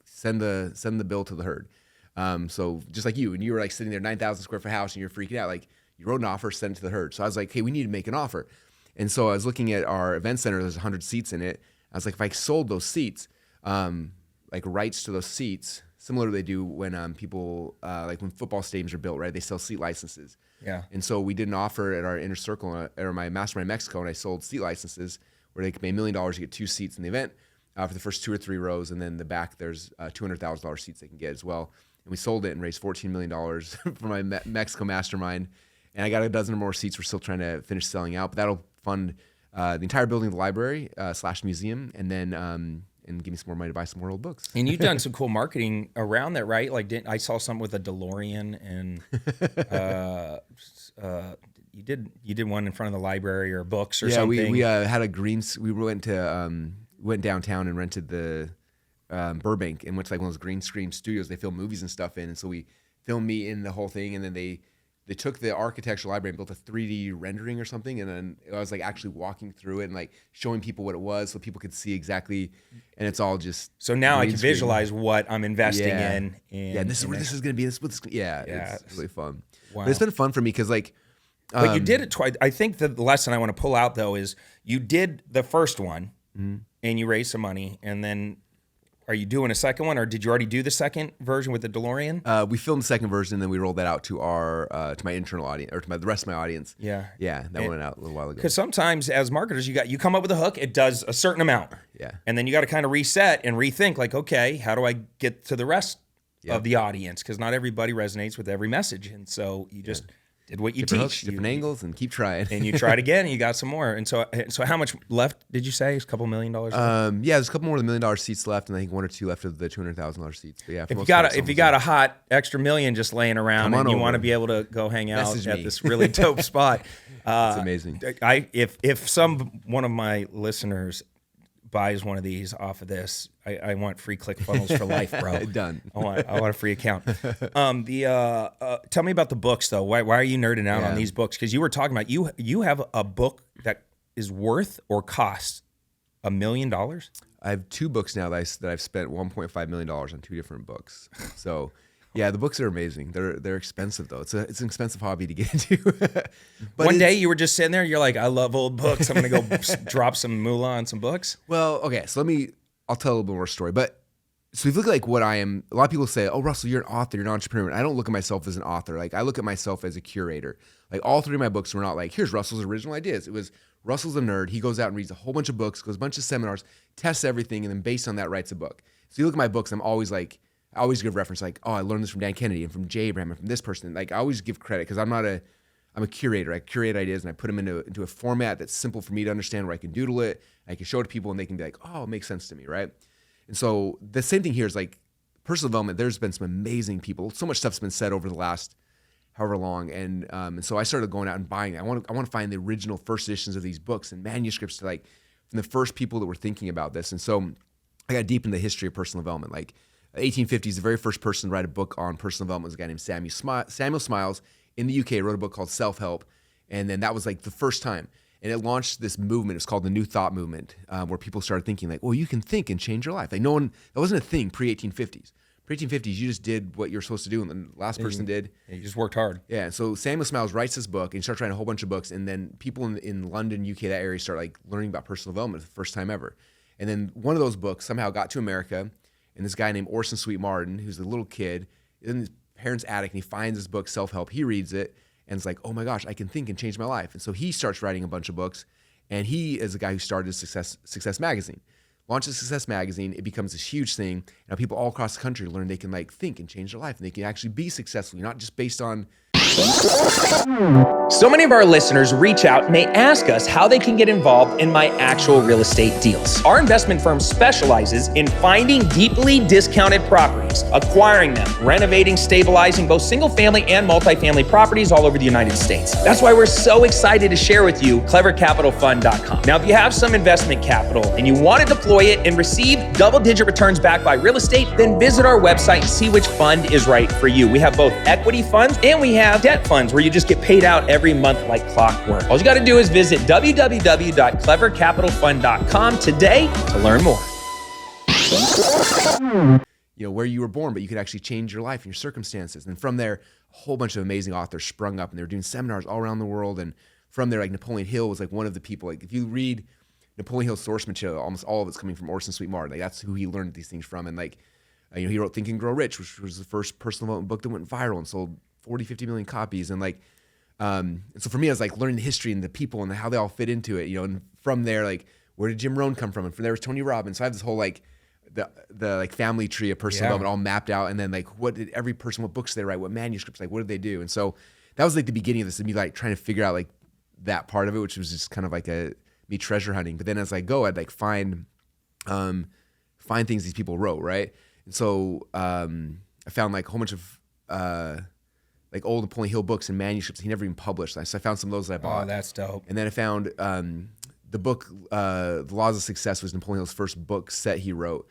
send the bill to the herd. So just like you, and you were like sitting there, 9,000 square foot house, and you're freaking out, like you wrote an offer, send it to the herd. So I was like, hey, we need to make an offer. And so I was looking at our event center. There's 100 seats in it. I was like, if I sold those seats, like rights to those seats. similar to what they do when people like when football stadiums are built, right? They sell seat licenses. Yeah. And so we did an offer at our inner circle or my mastermind in Mexico, and I sold seat licenses where they could pay $1 million to get 2 seats in the event for the first 2 or 3 rows, and then the back there's $200,000 seats they can get as well. And we sold it and raised $14 million for my Mexico mastermind. And I got a dozen or more seats. We're still trying to finish selling out, but that'll fund the entire building of the library / museum, and then and give me some more money to buy some more old books. And you've done some cool marketing around that, right? Like, I saw something with a DeLorean, and you did one in front of the library or books or something. Yeah, we had a we went downtown and rented the Burbank, and went to like one of those green screen studios they film movies and stuff in. And so we filmed me in the whole thing, and then they took the architectural library and built a 3D rendering or something, and then I was like actually walking through it and like showing people what it was so people could see exactly, and it's all just so now I can screen. visualize what I'm investing in. And, this is where this is going to be. It's really fun. Wow. But it's been fun for me because like. But you did it twice. I think the lesson I want to pull out though is you did the first one and you raised some money, and then are you doing a second one, or did you already do the second version with the DeLorean? We filmed the second version, and then we rolled that out to our to my internal audience or to the rest of my audience. Yeah, that went out a little while ago. Because sometimes as marketers, you come up with a hook, it does a certain amount, and then you got to kind of reset and rethink. Like, okay, how do I get to the rest of the audience? Because not everybody resonates with every message, and so you just did what you different teach, hooks, different angles, and keep trying. And you tried again, and you got some more. And so how much left did you say? It's a couple $1 million. There's a couple more of the $1 million seats left, and I think 1 or 2 left of the $200,000 seats. But yeah, if you got a hot extra $1 million just laying around, and you want to be able to go hang out at this really dope spot, it's amazing. If one of my listeners buys one of these off of this, I want free ClickFunnels for life, bro. Done. I want a free account. Tell me about the books though. Why are you nerding out on these books? Because you were talking about you have a book that is worth or costs $1 million. I have 2 books now that I've spent $1.5 million on 2 different books. So. Yeah, the books are amazing. They're expensive though. It's an expensive hobby to get into. But one day you were just sitting there, you're like, I love old books. I'm gonna go drop some moolah on some books. Well, okay, so I'll tell a little bit more story. But so if you look at like what I am, a lot of people say, oh, Russell, you're an author, you're an entrepreneur. And I don't look at myself as an author. Like I look at myself as a curator. Like all 3 of my books were not like, here's Russell's original ideas. It was Russell's a nerd. He goes out and reads a whole bunch of books, goes a bunch of seminars, tests everything, and then based on that writes a book. So you look at my books, I'm always like, I always give reference like, oh, I learned this from Dan Kennedy and from Jay Abraham and from this person. Like I always give credit because I'm a curator. I curate ideas and I put them into a format that's simple for me to understand where I can doodle it. I can show it to people and they can be like, oh, it makes sense to me, right? And so the same thing here is like personal development. There's been some amazing people. So much stuff's been said over the last however long. And so I started going out and buying it. I want to find the original first editions of these books and manuscripts to like from the first people that were thinking about this. And so I got deep into the history of personal development. Like 1850s, the very first person to write a book on personal development was a guy named Samuel Smiles in the UK, wrote a book called Self-Help. And then that was like the first time. And it launched this movement. It's called the New Thought Movement, where people started thinking like, well, you can think and change your life. Like that wasn't a thing pre-1850s. Pre-1850s, you just did what you're supposed to do. And the last person did. You just worked hard. Yeah. So Samuel Smiles writes this book and he starts writing a whole bunch of books. And then people in London, UK, that area start like learning about personal development for the first time ever. And then one of those books somehow got to America. And this guy named Orson Sweet Martin, who's a little kid, in his parents' attic, and he finds this book, Self-Help. He reads it, and it's like, oh my gosh, I can think and change my life. And so he starts writing a bunch of books, and he is the guy who started Success Magazine. Launches Success Magazine, it becomes this huge thing. Now people all across the country learn they can like think and change their life, and they can actually be successful, not just based on. So many of our listeners reach out and they ask us how they can get involved in my actual real estate deals. Our investment firm specializes in finding deeply discounted properties, acquiring them, renovating, stabilizing both single-family and multifamily properties all over the United States. That's why we're so excited to share with you clevercapitalfund.com. Now, if you have some investment capital and you want to deploy it and receive double-digit returns backed by real estate, then visit our website and see which fund is right for you. We have both equity funds and we have debt funds where you just get paid out every month like clockwork. All you got to do is visit www.clevercapitalfund.com today to learn more. You know, where you were born, but you could actually change your life and your circumstances. And from there, a whole bunch of amazing authors sprung up and they were doing seminars all around the world. And from there, like Napoleon Hill was like one of the people. Like if you read Napoleon Hill's source material, almost all of it's coming from Orson Sweet Martin. Like that's who he learned these things from. And like He wrote Think and Grow Rich, which was the first personal development book that went viral and sold 40, 50 million copies. And like, and so for me, I was like learning the history and the people and how they all fit into it, and from there, like, where did Jim Rohn come from? And from there was Tony Robbins. So I have this whole like the like family tree of personal development all mapped out. And then like, what did every person, what books they write, what manuscripts, like, what did they do? And so that was like the beginning of this, of me like trying to figure out like that part of it, which was just kind of like me treasure hunting. But then as I go, I'd like find things these people wrote, right? And so I found like a whole bunch of like old Napoleon Hill books and manuscripts he never even published. So I found some of those that I bought. Oh, that's dope. And then I found the book, The Laws of Success, was Napoleon Hill's first book set he wrote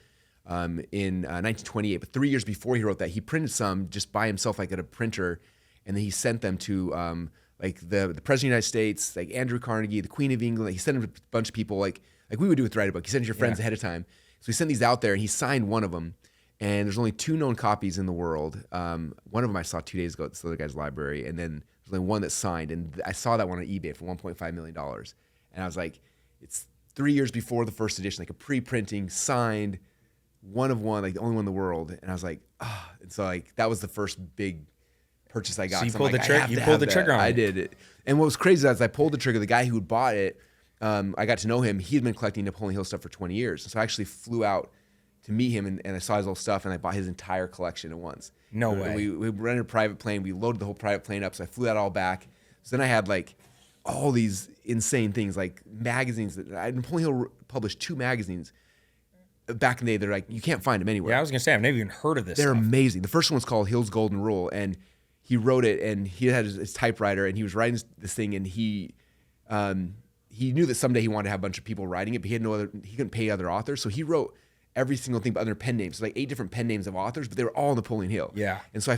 in 1928. But 3 years before he wrote that, he printed some just by himself, like at a printer, and then he sent them to like the President of the United States, like Andrew Carnegie, the Queen of England. He sent them to a bunch of people, like we would do with write a book. He sends your friends ahead of time. So he sent these out there, and he signed one of them. And there's only 2 known copies in the world. One of them I saw 2 days ago at this other guy's library, and then there's only one that's signed. And I saw that one on eBay for $1.5 million. And I was like, it's 3 years before the first edition, like a pre-printing, signed, one of one, like the only one in the world. And I was like, and so like that was the first big purchase I got. So you So pulled I'm like, the trigger. You pulled the trigger on it. I did it. And what was crazy is I pulled the trigger. The guy who had bought it, I got to know him. He had been collecting Napoleon Hill stuff for 20 years. So I actually flew out to meet him, and I saw his old stuff, and I bought his entire collection at once. No way. We rented a private plane. We loaded the whole private plane up, so I flew that all back. So then I had like all these insane things, like magazines. Napoleon Hill published 2 magazines back in the day. They're like, you can't find them anywhere. Yeah, I was gonna say I've never even heard of this. They're stuff. amazing. The first one's called Hill's Golden Rule, and he wrote it, and he had his typewriter, and he was writing this thing, and he knew that someday he wanted to have a bunch of people writing it, but he couldn't pay other authors, so he wrote every single thing but under pen names. So like 8 different pen names of authors, but they were all Napoleon Hill. Yeah. And so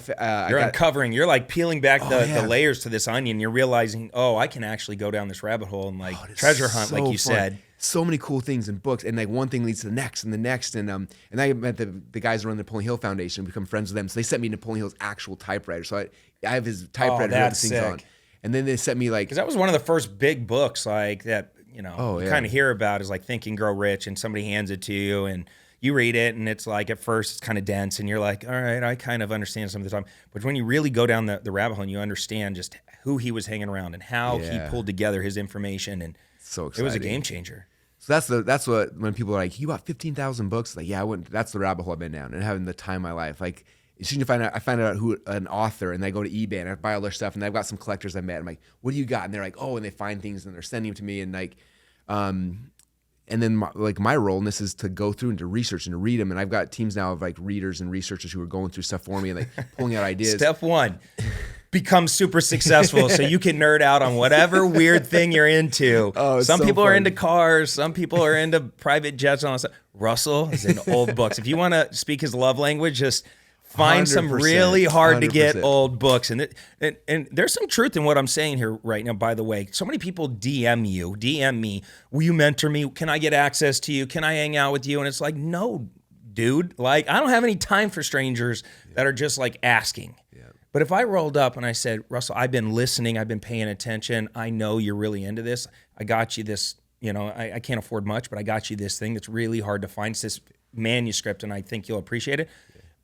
You're uncovering, you're like peeling back the yeah. layers to this onion. You're realizing, I can actually go down this rabbit hole and like treasure hunt, so like you fun. said. So many cool things in books, and like one thing leads to the next and the next, and I met the guys who run the Napoleon Hill Foundation, become friends with them. So they sent me Napoleon Hill's actual typewriter. So I have his typewriter he wrote that's these things on. sick. And then they sent me like, Because that was one of the first big books like that, you yeah. kind of hear about is like Think and Grow Rich, and somebody hands it to you and you read it, and it's like at first it's kind of dense, and you're like, all right, I kind of understand some of the time. But when you really go down the rabbit hole and you understand just who he was hanging around and how he pulled together his information, and so it was a exciting. game changer. So that's what, when people are like, you bought 15,000 books, like, yeah, I wouldn't. That's the rabbit hole I've been down, and having the time of my life. Like, as soon as I find out who an author, and I go to eBay and I buy all their stuff, and I've got some collectors I met. I'm like, what do you got? And they're like, and they find things and they're sending them to me, and like, and then my role in this is to go through and to research and to read them. And I've got teams now of like readers and researchers who are going through stuff for me and like pulling out ideas. Step 1, become super successful so you can nerd out on whatever weird thing you're into. Some so people are fun. into cars. Some people are into private jets and all that stuff. Russell is into old books. If you want to speak his love language, just find some 100%, really hard to get 100%. old books. And there's some truth in what I'm saying here right now, by the way. So many people DM me, will you mentor me? Can I get access to you? Can I hang out with you? And it's like, no, dude. Like, I don't have any time for strangers that are just like asking. Yeah. But if I rolled up and I said, Russell, I've been listening, I've been paying attention, I know you're really into this. I got you this, I can't afford much, but I got you this thing that's really hard to find. It's this manuscript, and I think you'll appreciate it.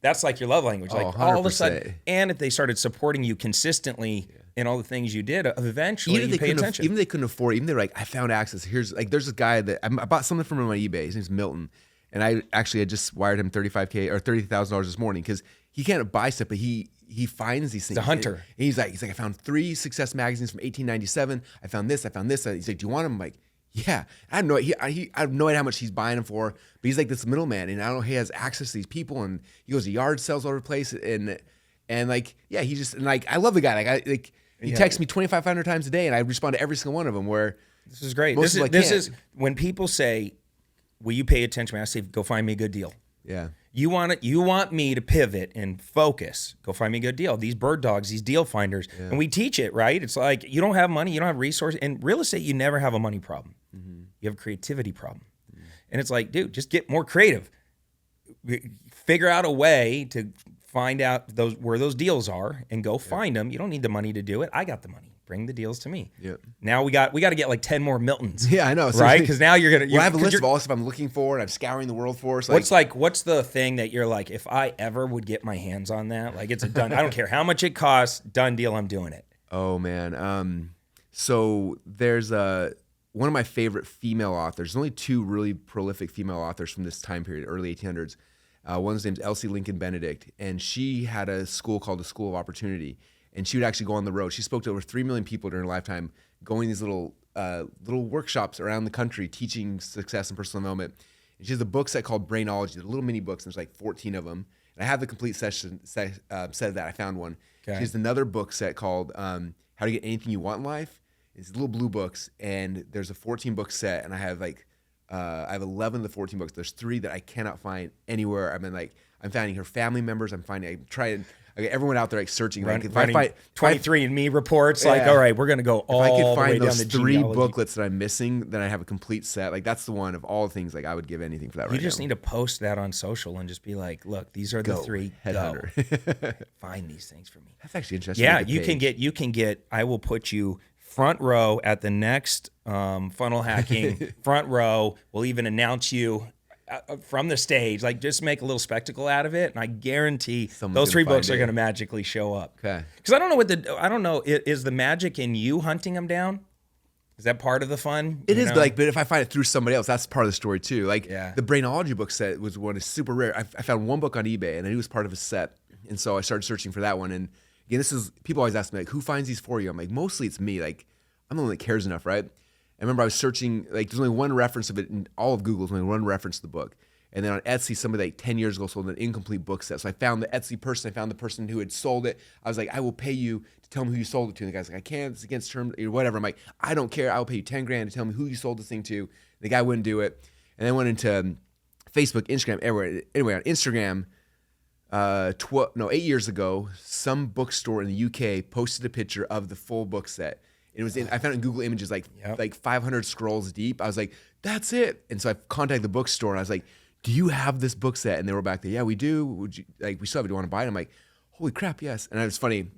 That's like your love language. Like all of a sudden, and if they started supporting you consistently in all the things you did, eventually you pay attention. Even they couldn't afford, even they're like, I found access. Here's like, there's a guy that I bought something from him on eBay. His name's Milton. And I just wired him $35K or $30,000 this morning, because he can't buy stuff, but he finds these things. He's a hunter. And he's like, I found 3 success magazines from 1897. I found this. He's like, do you want them? I'm like, yeah. I have no idea how much he's buying them for, but he's like this middleman, and I don't know, he has access to these people, and he goes to yard sales all over the place, and like, yeah, he just, and like, I love the guy. He texts me 2,500 times a day, and I respond to every single one of them. Where this is great. This is when people say, will you pay attention? I say, go find me a good deal. Yeah. You want me to pivot and focus. Go find me a good deal. These bird dogs, these deal finders. Yeah. And we teach it, right? It's like, you don't have money, you don't have resources. In real estate, you never have a money problem. Mm-hmm. You have a creativity problem. Mm-hmm. And it's like, dude, just get more creative. Figure out a way to find out where those deals are and go find them. You don't need the money to do it. I got the money. bring the deals to me. Yep. Now we got to get like 10 more Miltons. Yeah, I know. Right? Because now you're gonna. I have a list of all the stuff I'm looking for, and I'm scouring the world for. So what's the thing that you're like, if I ever would get my hands on that, like it's a done. I don't care how much it costs. Done deal. I'm doing it. Oh man. So there's one of my favorite female authors. There's only two really prolific female authors from this time period, early 1800s. One's named Elsie Lincoln Benedict, and she had a school called the School of Opportunity, and she would actually go on the road. She spoke to over 3 million people during her lifetime, going these little workshops around the country, teaching success and personal development. And she has a book set called Brainology, the little mini books, and there's like 14 of them. And I have the complete set of that. I found one. Okay. She has another book set called How to Get Anything You Want in Life. It's little blue books, and there's a 14-book set, and I have 11 of the 14 books. There's 3 that I cannot find anywhere. I'm finding her family members. I'm trying everyone out there searching. If I find 23andMe reports, all right, we're gonna go all if I could the way find down those the 3 genealogy. booklets that I'm missing, then I have a complete set. That's the one of all the things. I would give anything for that. You just need to post that on social and just be like, look, these are the 3. Go find these things for me. That's actually interesting. Yeah, you can get. I will put you front row at the next funnel hacking front row. We'll even announce you from the stage. Like, just make a little spectacle out of it, and I guarantee those 3 books are going to magically show up. Okay. Because I don't know. Is the magic in you hunting them down? Is that part of the fun? It is, but if I find it through somebody else, that's part of the story too. The Brainology book set was one is super rare. I found one book on eBay, and I knew it was part of a set, and so I started searching for that one. And again, this is people always ask me who finds these for you? I'm like, mostly it's me. I'm the one that cares enough, right? I remember I was searching, there's only one reference of it in all of Google. There's only one reference to the book. And then on Etsy, somebody 10 years ago sold an incomplete book set. So I found the Etsy person. I found the person who had sold it. I was like, I will pay you to tell me who you sold it to. And the guy's like, I can't. It's against terms or whatever. I'm like, I don't care. I'll pay you 10 grand to tell me who you sold this thing to. The guy wouldn't do it. And then went into Facebook, Instagram, everywhere. Anyway, on Instagram, 8 years ago, some bookstore in the UK posted a picture of the full book set. It was I found it in Google Images, like 500 scrolls deep. I was like, that's it. And so I contacted the bookstore, and I was like, do you have this book set? And they were back there, yeah, we do. Would you we still have it? Do you want to buy it? I'm like, holy crap, yes. And it was funny.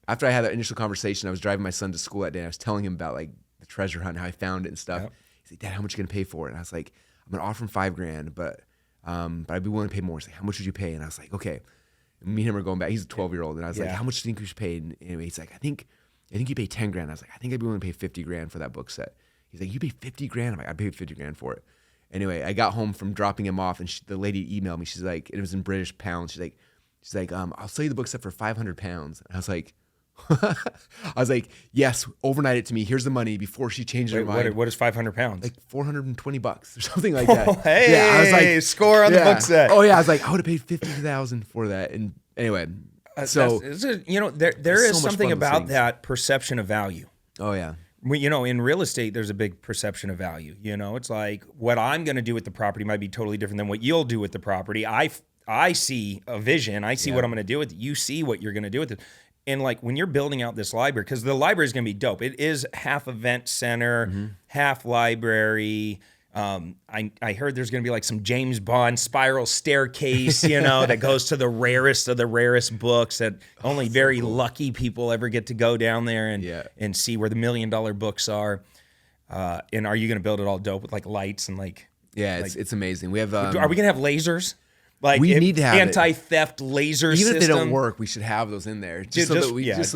After I had that initial conversation, I was driving my son to school that day, and I was telling him about the treasure hunt, how I found it and stuff. Yep. He's like, Dad, how much are you gonna pay for it? And I was like, I'm gonna offer him $5,000, but I'd be willing to pay more. He's like, how much would you pay? And I was like, okay. And me and him are going back. He's a 12-year-old, and I was like, how much do you think we should pay? And anyway, he's like, I think you pay $10,000. I was like, I think I'd be willing to pay $50,000 for that book set. He's like, you pay $50,000? I'm like, I paid $50,000 for it. Anyway, I got home from dropping him off, and the lady emailed me. She's like, it was in British pounds. She's like, I'll sell you the book set for 500 pounds. And I was like, yes, overnight it to me. Here's the money before she changed her mind. What is 500 pounds? Like $420 or something like that. Oh, hey, yeah, I was like, score on the book set. Oh yeah, I was like, I would have paid $50,000 for that. And anyway, there is so something about that perception of value. Oh yeah. In real estate, there's a big perception of value. It's like what I'm going to do with the property might be totally different than what you'll do with the property. I see a vision. I see what I'm going to do with it. You see what you're going to do with it. And when you're building out this library, because the library is going to be dope. It is half event center, half library. I heard there's going to be some James Bond spiral staircase, that goes to the rarest of the rarest books that only very lucky people ever get to go down there and see where the $1 million books are. And are you going to build it all dope with lights and Yeah, it's amazing. We have. Are we going to have lasers? We need to have anti-theft laser even system. if they don't work, we should have those in there just so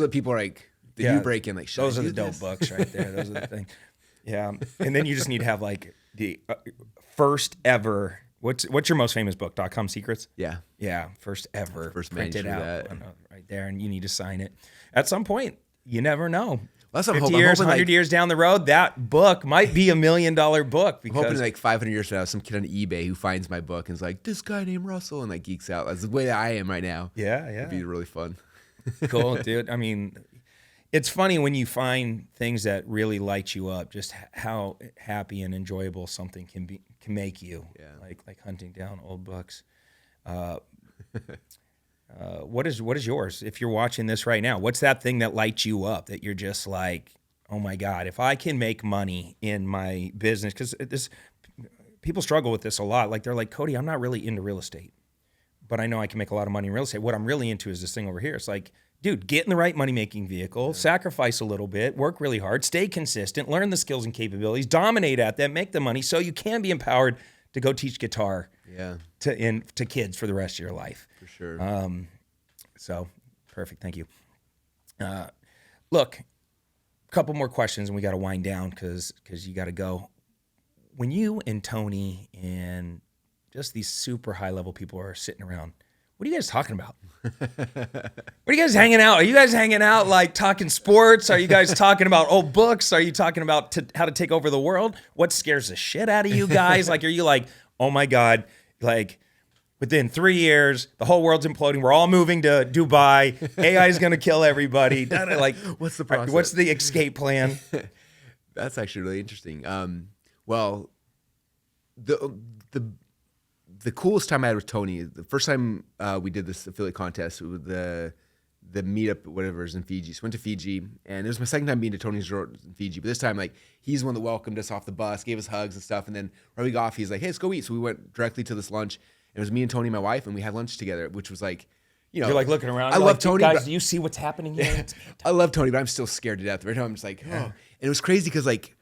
that people are you break in those are the dope books right there. Those are the things. Yeah, and then you just need to have the first ever. What's your most famous book? .com Secrets. Yeah, first ever. First printed out that. right there, and you need to sign it at some point. You never know. Well, 50 years, 100 years down the road, that book might be $1 million book. Because I'm hoping 500 years from now, some kid on eBay who finds my book and is like, this guy named Russell, and geeks out. That's the way that I am right now. Yeah. It'd be really fun. Cool, dude. I mean, it's funny when you find things that really light you up, just how happy and enjoyable something can make you. Yeah. Like hunting down old books. What is yours? If you're watching this right now, what's that thing that lights you up that you're just like, oh my God, if I can make money in my business, because people struggle with this a lot. They're like, Cody, I'm not really into real estate, but I know I can make a lot of money in real estate. What I'm really into is this thing over here. It's like, dude, get in the right money-making vehicle, sacrifice a little bit, work really hard, stay consistent, learn the skills and capabilities, dominate at them, make the money so you can be empowered to go teach guitar to kids for the rest of your life. For sure. So perfect. Thank you. Look, a couple more questions and we got to wind down because you got to go. When you and Tony and just these super high level people are sitting around, what are you guys talking about? What are you guys hanging out? Are you guys hanging out like talking sports? Are you guys talking about old books? Are you talking about how to take over the world? What scares the shit out of you guys? Like, are you like, oh my God, like within 3 years, the whole world's imploding. We're all moving to Dubai. AI is going to kill everybody. Like, what's the process? What's the escape plan? That's actually really interesting. Well, the coolest time I had with Tony, the first time we did this affiliate contest, it was the meetup, whatever, is in Fiji. So went to Fiji, and it was my second time being to Tony's resort in Fiji. But this time, like, he's the one that welcomed us off the bus, gave us hugs and stuff. And then right we got off, he's like, hey, let's go eat. So we went directly to this lunch. And it was me and Tony, my wife, and we had lunch together, which was like, you know. You're like looking around. I love Tony. Guys, do you see what's happening here? I love Tony, but I'm still scared to death. Right now, I'm just like, oh. And it was crazy because, like,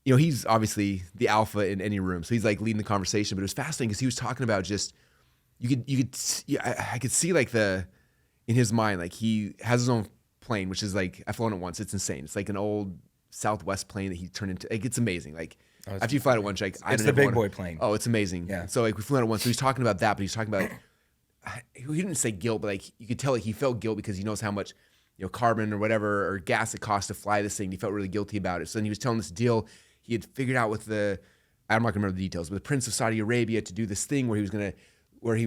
you know, he's obviously the alpha in any room. So he's like leading the conversation. But it was fascinating because he was talking about just, I could see like in his mind, like he has his own plane, which is like, I've flown it once. It's insane. It's like an old Southwest plane that he turned into, like, it's amazing. Like after you fly it once, like, it's the big boy plane. Oh, it's amazing. Yeah. So like we flew it once. So he's talking about that, but he's talking about, he didn't say guilt, but like you could tell like he felt guilt because he knows how much, you know, carbon or whatever, or gas it costs to fly this thing. He felt really guilty about it. So then he was telling this deal he had figured out with I'm not gonna remember the details, but the Prince of Saudi Arabia to do this thing where he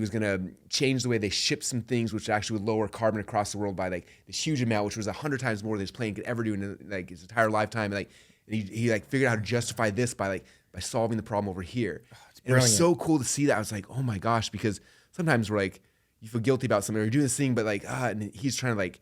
was gonna change the way they ship some things, which actually would lower carbon across the world by like this huge amount, which was 100 times more than his plane could ever do in like his entire lifetime. And he like figured out how to justify this by solving the problem over here. And it was so cool to see that. I was like, oh my gosh, because sometimes we're like, you feel guilty about something or you're doing this thing, but like, and he's trying to like,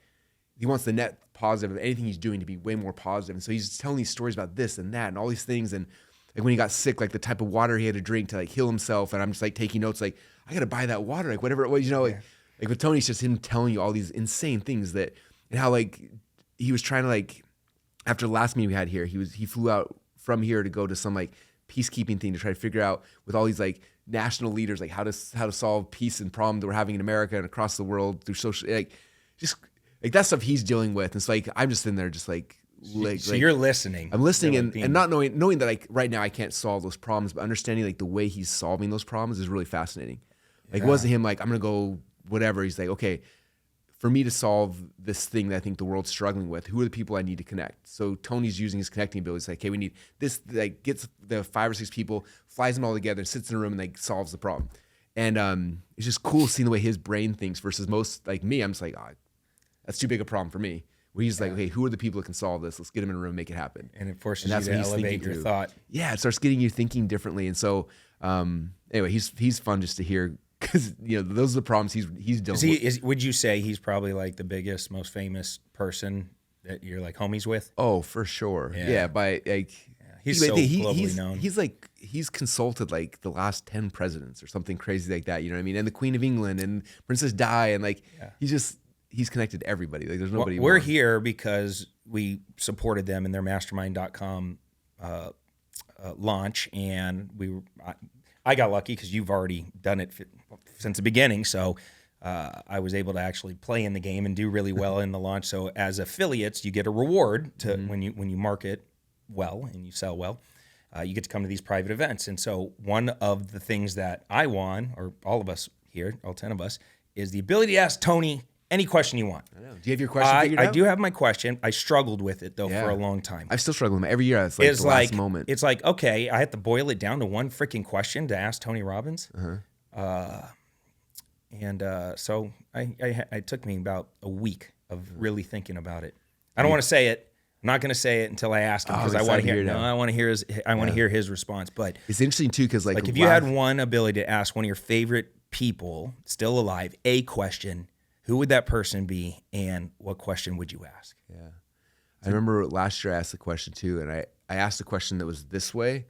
he wants the net positive of anything he's doing to be way more positive. And so he's telling these stories about this and that and all these things. And like when he got sick, like the type of water he had to drink to like heal himself. And I'm just like taking notes, like, I got to buy that water, like whatever it was, you know, like with Tony, it's just him telling you all these insane things and how like he was trying to like, after the last meeting we had here, he flew out from here to go to some like peacekeeping thing to try to figure out with all these like national leaders, like how to solve peace and problems that we're having in America and across the world through social, like just like that stuff he's dealing with. And it's like, I'm just in there just like so you're listening. I'm listening and not knowing that like right now I can't solve those problems, but understanding like the way he's solving those problems is really fascinating. Like it wasn't him like, I'm going to go whatever. He's like, okay, for me to solve this thing that I think the world's struggling with, who are the people I need to connect? So Tony's using his connecting abilities. Like, okay, we need this, like gets the 5 or 6 people, flies them all together, sits in a room and like solves the problem. And it's just cool seeing the way his brain thinks versus most like me. I'm just like, that's too big a problem for me. Where he's like, okay, who are the people that can solve this? Let's get them in a room, make it happen. And it forces you to elevate your thought. Yeah, it starts getting you thinking differently. And so, anyway, he's fun just to hear because you know those are the problems he's dealing with. Would you say he's probably like the biggest, most famous person that you're like homies with? Oh, for sure. Yeah, by like he's so globally known. He's consulted like the last 10 presidents or something crazy like that. You know what I mean? And the Queen of England and Princess Di and like he's connected to everybody. Like there's nobody. We're here because we supported them in their mastermind.com launch, and I got lucky because you've already done it since the beginning. So I was able to actually play in the game and do really well in the launch. So as affiliates, you get a reward to when you market well and you sell well. You get to come to these private events. And so one of the things that I won, or all of us here, all 10 of us, is the ability to ask Tony any question you want. I know. Do you have your question figured out? I do have my question. I struggled with it, though, for a long time. I still struggle with it. Every year, it's like the last moment. It's like, okay, I have to boil it down to one freaking question to ask Tony Robbins. So it took me about a week of really thinking about it. I don't want to say it. I'm not going to say it until I ask him because I want to hear. No, I want to hear his. I want to hear his response. But it's interesting too because like if you had one ability to ask one of your favorite people still alive a question, who would that person be, and what question would you ask? Yeah, I remember last year I asked the question too, and I asked a question that was this way,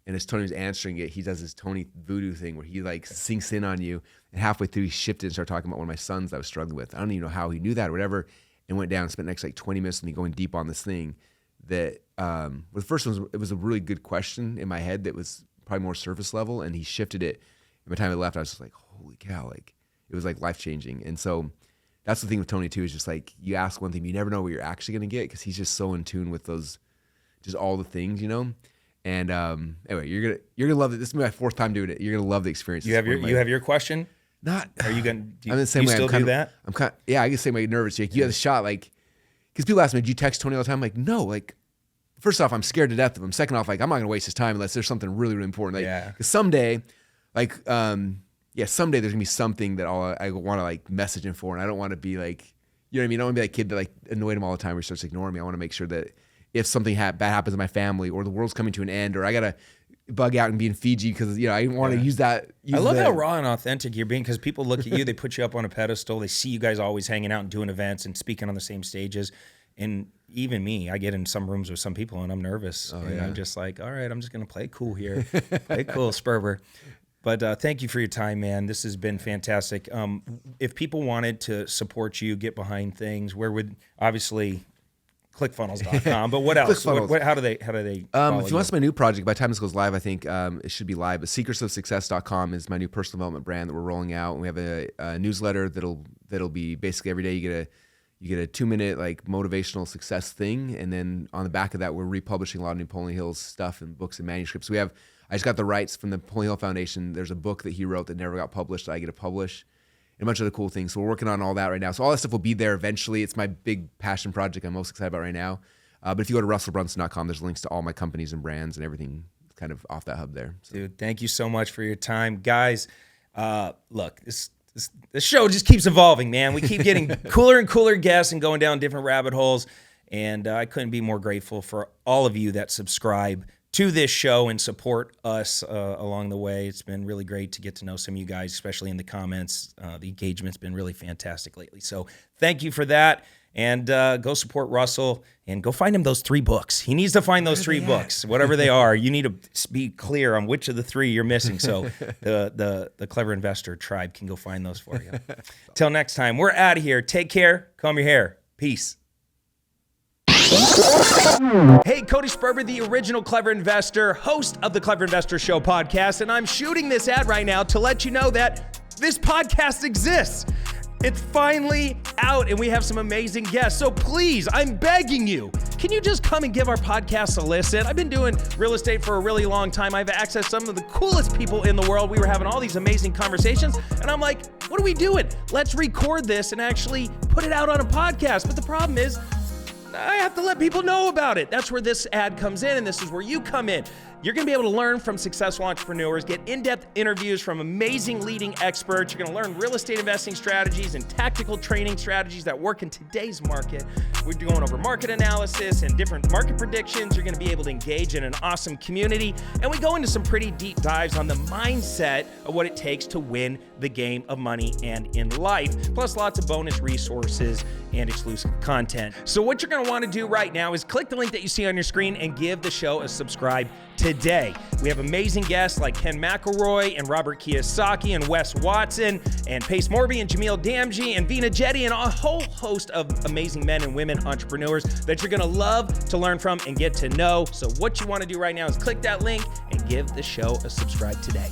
And as Tony was answering it, he does this Tony voodoo thing where he like sinks in on you. And halfway through, he shifted and started talking about one of my sons that I was struggling with. I don't even know how he knew that or whatever. And went down and spent the next like 20 minutes with me going deep on this thing that, well, the first one, it was a really good question in my head that was probably more surface level. And he shifted it. And by the time I left, I was just like, holy cow, like it was like life-changing. And so that's the thing with Tony too, is just like, you ask one thing, you never know what you're actually going to get because he's just so in tune with those, just all the things, you know? And anyway, you're gonna love it. This is my 4th time doing it. You're gonna love the experience. You have your question? Not. Are you gonna? I'm the same way. Still do that? I'm kind. Yeah, I can say my nervous. Like you have the shot. Like, because people ask me, "Do you text Tony all the time?" I'm like, no. Like, first off, I'm scared to death of him. Second off, like I'm not gonna waste his time unless there's something really, really important. Like, because someday, like, someday there's gonna be something that I want to like message him for, and I don't want to be like, you know what I mean? I don't want to be that kid that like annoyed him all the time or he starts ignoring me. I want to make sure that if something bad happens in my family or the world's coming to an end or I got to bug out and be in Fiji because, you know, I want to use that. I love how raw and authentic you're being because people look at you, they put you up on a pedestal. They see you guys always hanging out and doing events and speaking on the same stages. And even me, I get in some rooms with some people and I'm nervous. I'm just like, all right, I'm just going to play cool here. Play cool, Sperber. But thank you for your time, man. This has been fantastic. If people wanted to support you, get behind things, where would, obviously... ClickFunnels.com, but what else? How do they if you want my new project, by the time this goes live, I think it should be live. But secretsofsuccess.com is my new personal development brand that we're rolling out. And we have a newsletter that'll be basically every day you get a 2-minute like motivational success thing, and then on the back of that, we're republishing a lot of Napoleon Hill's stuff and books and manuscripts. I just got the rights from the Napoleon Hill Foundation. There's a book that he wrote that never got published that I get to publish. And a bunch of other cool things. So we're working on all that right now. So all that stuff will be there eventually. It's my big passion project I'm most excited about right now. But if you go to russellbrunson.com, there's links to all my companies and brands and everything kind of off that hub there. So. Dude, thank you so much for your time. Guys, look, this show just keeps evolving, man. We keep getting cooler and cooler guests and going down different rabbit holes. And I couldn't be more grateful for all of you that subscribe to this show and support us along the way. It's been really great to get to know some of you guys, especially in the comments. The engagement's been really fantastic lately. So thank you for that. And go support Russell and go find him those 3 books. He needs to find those 3 books, whatever they are. You need to be clear on which of the 3 you're missing. So the Clever Investor tribe can go find those for you. Till next time, we're out of here. Take care. Comb your hair. Peace. Hey, Cody Sperber, the original Clever Investor, host of the Clever Investor Show podcast, and I'm shooting this ad right now to let you know that this podcast exists. It's finally out, and we have some amazing guests. So please, I'm begging you, can you just come and give our podcast a listen? I've been doing real estate for a really long time. I've accessed some of the coolest people in the world. We were having all these amazing conversations, and I'm like, what are we doing? Let's record this and actually put it out on a podcast. But the problem is, I have to let people know about it. That's where this ad comes in, and this is where you come in. You're going to be able to learn from successful entrepreneurs, get in-depth interviews from amazing leading experts. You're going to learn real estate investing strategies and tactical training strategies that work in today's market. We're going over market analysis and different market predictions. You're going to be able to engage in an awesome community. And we go into some pretty deep dives on the mindset of what it takes to win the game of money and in life, plus lots of bonus resources and exclusive content. So what you're going to want to do right now is click the link that you see on your screen and give the show a subscribe today. We have amazing guests like Ken McElroy and Robert Kiyosaki and Wes Watson and Pace Morby and Jamil Damji and Vina Jetty and a whole host of amazing men and women entrepreneurs that you're going to love to learn from and get to know. So what you want to do right now is click that link and give the show a subscribe today.